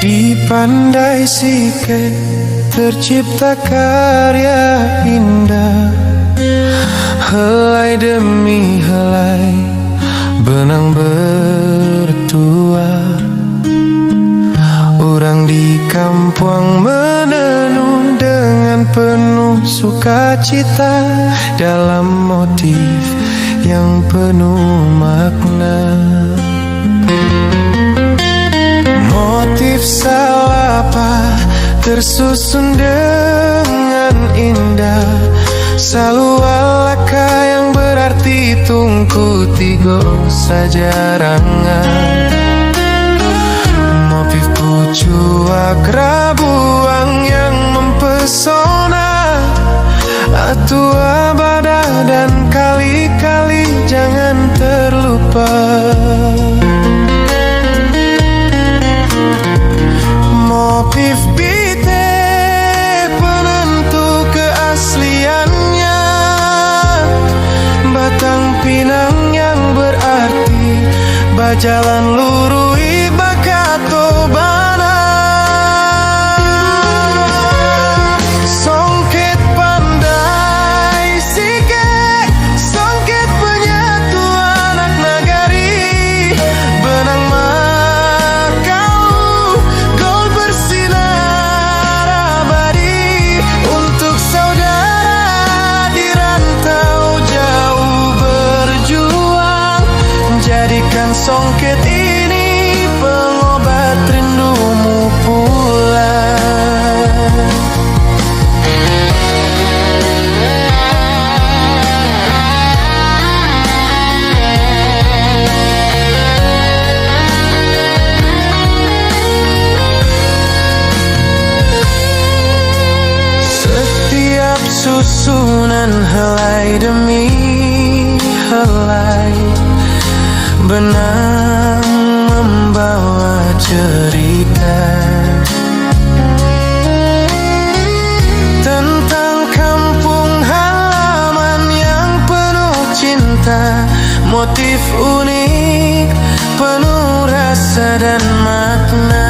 Di pandai sike tercipta karya indah, helai demi helai benang bertua. Orang di kampung menenun dengan penuh sukacita dalam motif yang penuh makna. Motif salapa tersusun dengan indah, selalu alaka yang berarti tungku tigo sajarangan. Motif pucuak rabuang yang mempesona, atua badah dan kali-kali jangan terlupa. Motif bite penentu keasliannya, batang pinang yang berarti bajalan lurui bakato bana. Songket pandai sike, songket penyatu anak nagari, benang makau gol bersinar abadi untuk saudara di rantau jauh berjuang. Jadikan songket ini pengobat rindumu pulang. Setiap susunan helai demi helai benang membawa cerita tentang kampung halaman yang penuh cinta. Motif unik penuh rasa dan makna.